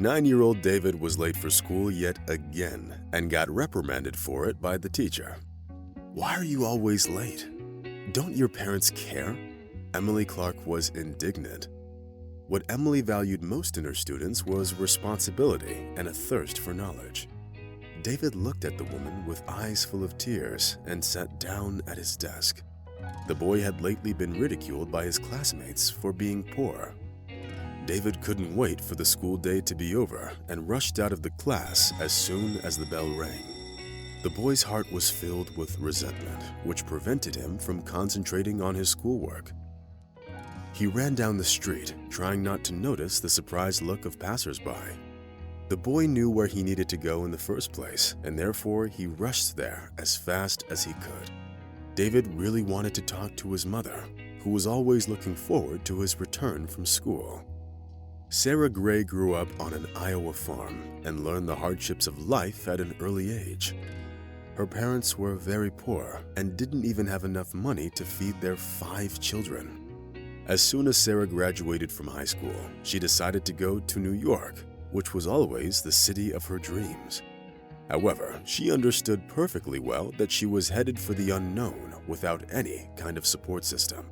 9-year-old David was late for school yet again and got reprimanded for it by the teacher. "Why are you always late? Don't your parents care?" Emily Clark was indignant. What Emily valued most in her students was responsibility and a thirst for knowledge. David looked at the woman with eyes full of tears and sat down at his desk. The boy had lately been ridiculed by his classmates for being poor. David couldn't wait for the school day to be over and rushed out of the class as soon as the bell rang. The boy's heart was filled with resentment, which prevented him from concentrating on his schoolwork. He ran down the street, trying not to notice the surprised look of passers-by. The boy knew where he needed to go in the first place, and therefore he rushed there as fast as he could. David really wanted to talk to his mother, who was always looking forward to his return from school. Sarah Gray grew up on an Iowa farm and learned the hardships of life at an early age. Her parents were very poor and didn't even have enough money to feed their 5 children. As soon as Sarah graduated from high school, she decided to go to New York, which was always the city of her dreams. However, she understood perfectly well that she was headed for the unknown without any kind of support system.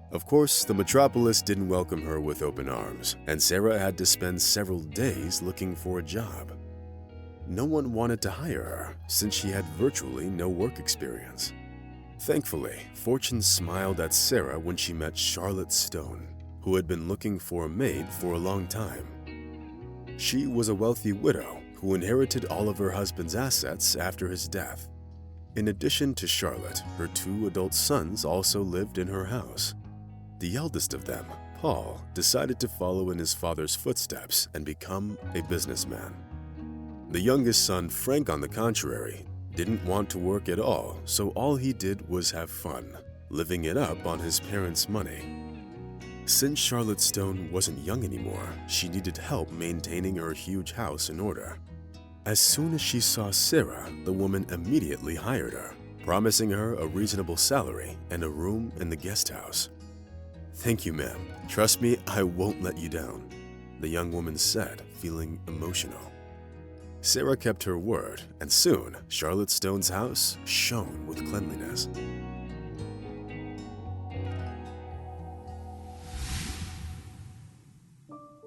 Of course, the metropolis didn't welcome her with open arms, and Sarah had to spend several days looking for a job. No one wanted to hire her since she had virtually no work experience. Thankfully, fortune smiled at Sarah when she met Charlotte Stone, who had been looking for a maid for a long time. She was a wealthy widow who inherited all of her husband's assets after his death. In addition to Charlotte, her 2 adult sons also lived in her house. The eldest of them, Paul, decided to follow in his father's footsteps and become a businessman. The youngest son, Frank, on the contrary, didn't want to work at all, so all he did was have fun, living it up on his parents' money. Since Charlotte Stone wasn't young anymore, she needed help maintaining her huge house in order. As soon as she saw Sarah, the woman immediately hired her, promising her a reasonable salary and a room in the guest house. "Thank you, ma'am. Trust me, I won't let you down," the young woman said, feeling emotional. Sarah kept her word, and soon Charlotte Stone's house shone with cleanliness.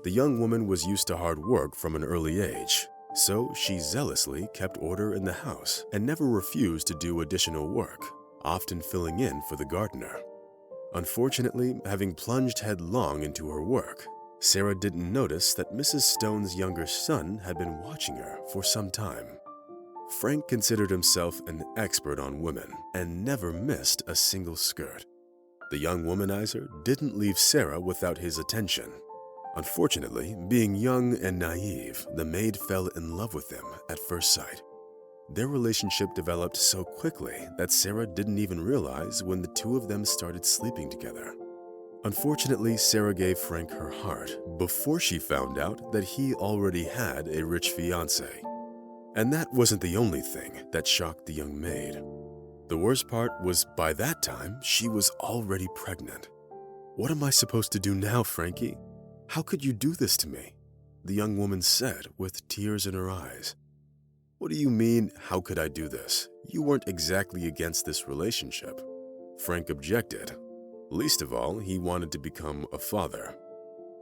The young woman was used to hard work from an early age, so she zealously kept order in the house and never refused to do additional work, often filling in for the gardener. Unfortunately, having plunged headlong into her work, Sarah didn't notice that Mrs. Stone's younger son had been watching her for some time. Frank considered himself an expert on women and never missed a single skirt. The young womanizer didn't leave Sarah without his attention. Unfortunately, being young and naive, the maid fell in love with him at first sight. Their relationship developed so quickly that Sarah didn't even realize when the 2 of them started sleeping together. Unfortunately, Sarah gave Frank her heart before she found out that he already had a rich fiancé. And that wasn't the only thing that shocked the young maid. The worst part was by that time, she was already pregnant. "What am I supposed to do now, Frankie? How could you do this to me?" the young woman said with tears in her eyes. "What do you mean, how could I do this? You weren't exactly against this relationship." Frank objected. Least of all, he wanted to become a father.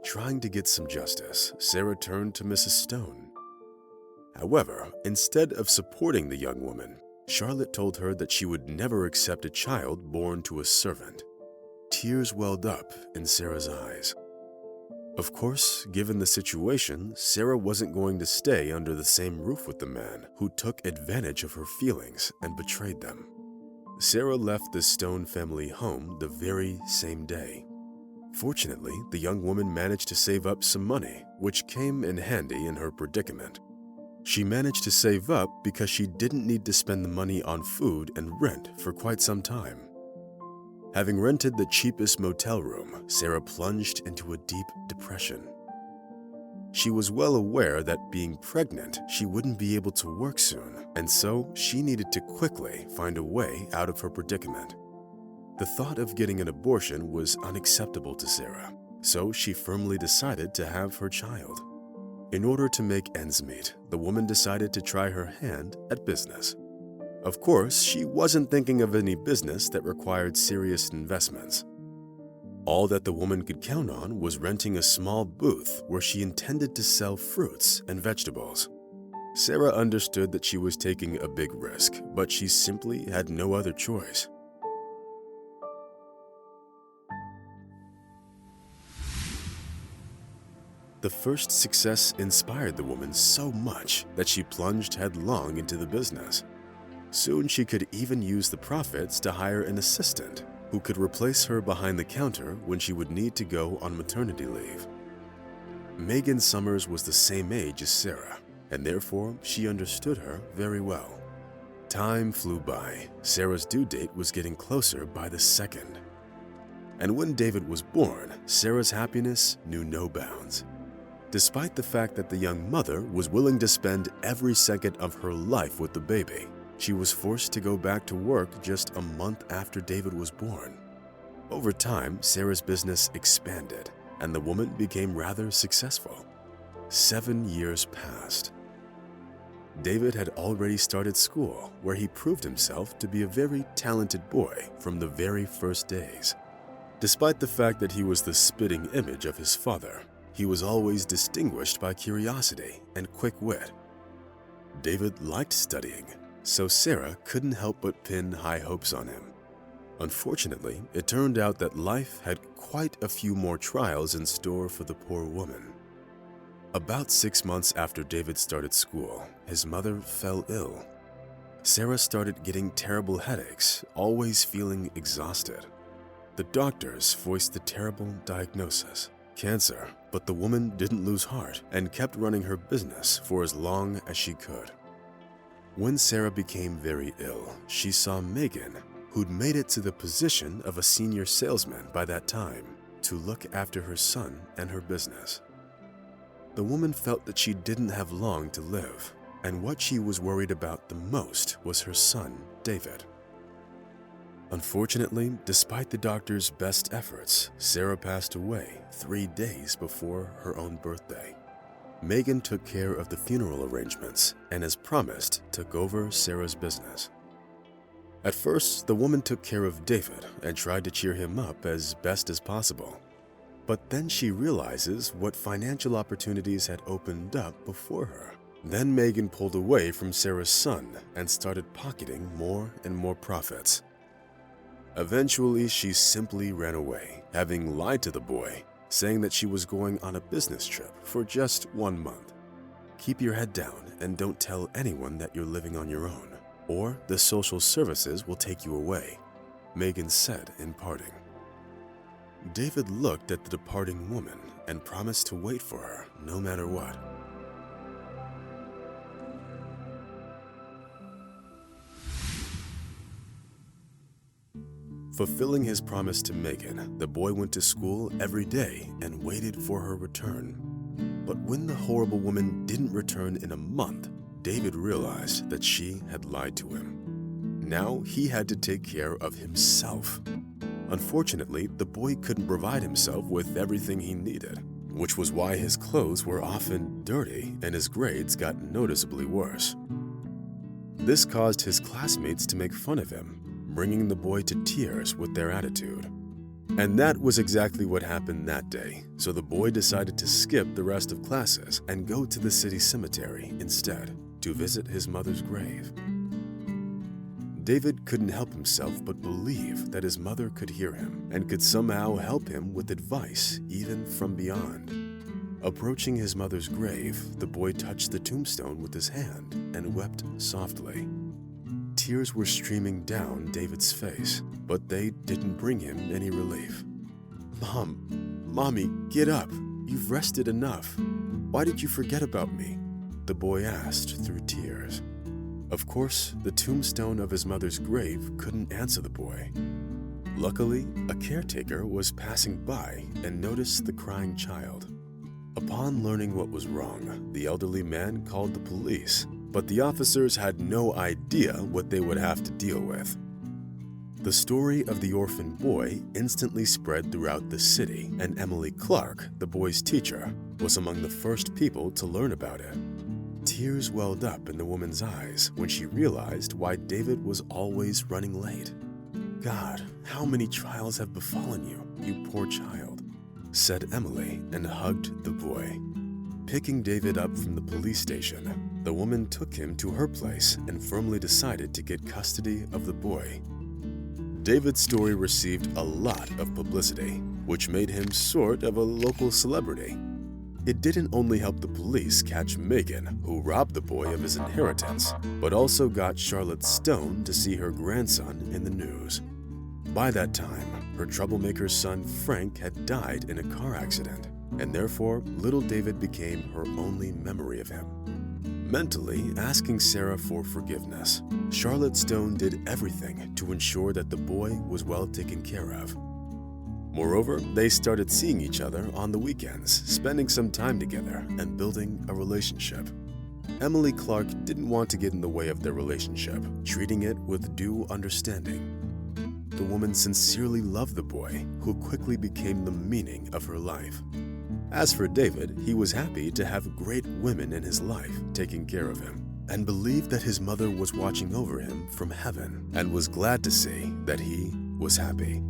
Trying to get some justice, Sarah turned to Mrs. Stone. However, instead of supporting the young woman, Charlotte told her that she would never accept a child born to a servant. Tears welled up in Sarah's eyes. Of course, given the situation, Sarah wasn't going to stay under the same roof with the man who took advantage of her feelings and betrayed them. Sarah left the Stone family home the very same day. Fortunately, the young woman managed to save up some money, which came in handy in her predicament. She managed to save up because she didn't need to spend the money on food and rent for quite some time. Having rented the cheapest motel room, Sarah plunged into a deep depression. She was well aware that being pregnant, she wouldn't be able to work soon, and so she needed to quickly find a way out of her predicament. The thought of getting an abortion was unacceptable to Sarah, so she firmly decided to have her child. In order to make ends meet, the woman decided to try her hand at business. Of course, she wasn't thinking of any business that required serious investments. All that the woman could count on was renting a small booth where she intended to sell fruits and vegetables. Sarah understood that she was taking a big risk, but she simply had no other choice. The first success inspired the woman so much that she plunged headlong into the business. Soon she could even use the profits to hire an assistant who could replace her behind the counter when she would need to go on maternity leave. Megan Summers was the same age as Sarah, and therefore she understood her very well. Time flew by. Sarah's due date was getting closer by the second. And when David was born, Sarah's happiness knew no bounds. Despite the fact that the young mother was willing to spend every second of her life with the baby, she was forced to go back to work just a month after David was born. Over time, Sarah's business expanded, and the woman became rather successful. 7 years passed. David had already started school, where he proved himself to be a very talented boy from the very first days. Despite the fact that he was the spitting image of his father, he was always distinguished by curiosity and quick wit. David liked studying, so Sarah couldn't help but pin high hopes on him. Unfortunately, it turned out that life had quite a few more trials in store for the poor woman. About 6 months after David started school, his mother fell ill. Sarah started getting terrible headaches, always feeling exhausted. The doctors voiced the terrible diagnosis: cancer, but the woman didn't lose heart and kept running her business for as long as she could. When Sarah became very ill, she saw Megan, who'd made it to the position of a senior salesman by that time, to look after her son and her business. The woman felt that she didn't have long to live, and what she was worried about the most was her son, David. Unfortunately, despite the doctor's best efforts, Sarah passed away 3 days before her own birthday. Megan took care of the funeral arrangements and, as promised, took over Sarah's business. At first, the woman took care of David and tried to cheer him up as best as possible. But then she realizes what financial opportunities had opened up before her. Then Megan pulled away from Sarah's son and started pocketing more and more profits. Eventually, she simply ran away, having lied to the boy, saying that she was going on a business trip for just 1 month. Keep your head down and don't tell anyone that you're living on your own, or the social services will take you away, Megan said in parting. David looked at the departing woman and promised to wait for her no matter what. Fulfilling his promise to Megan, the boy went to school every day and waited for her return. But when the horrible woman didn't return in a month, David realized that she had lied to him. Now he had to take care of himself. Unfortunately, the boy couldn't provide himself with everything he needed, which was why his clothes were often dirty and his grades got noticeably worse. This caused his classmates to make fun of him, bringing the boy to tears with their attitude. And that was exactly what happened that day, so the boy decided to skip the rest of classes and go to the city cemetery instead to visit his mother's grave. David couldn't help himself but believe that his mother could hear him and could somehow help him with advice even from beyond. Approaching his mother's grave, the boy touched the tombstone with his hand and wept softly. Tears were streaming down David's face, but they didn't bring him any relief. Mommy, get up. You've rested enough. Why did you forget about me?" the boy asked through tears. Of course, the tombstone of his mother's grave couldn't answer the boy. Luckily, a caretaker was passing by and noticed the crying child. Upon learning what was wrong, the elderly man called the police, but the officers had no idea what they would have to deal with. The story of the orphan boy instantly spread throughout the city, and Emily Clark, the boy's teacher, was among the first people to learn about it. Tears welled up in the woman's eyes when she realized why David was always running late. "God, how many trials have befallen you, you poor child," said Emily and hugged the boy. Picking David up from the police station, the woman took him to her place and firmly decided to get custody of the boy. David's story received a lot of publicity, which made him sort of a local celebrity. It didn't only help the police catch Megan, who robbed the boy of his inheritance, but also got Charlotte Stone to see her grandson in the news. By that time, her troublemaker son Frank had died in a car accident, and therefore little David became her only memory of him. Mentally asking Sarah for forgiveness, Charlotte Stone did everything to ensure that the boy was well taken care of. Moreover, they started seeing each other on the weekends, spending some time together and building a relationship. Emily Clark didn't want to get in the way of their relationship, treating it with due understanding. The woman sincerely loved the boy, who quickly became the meaning of her life. As for David, he was happy to have great women in his life taking care of him, and believed that his mother was watching over him from heaven, and was glad to see that he was happy.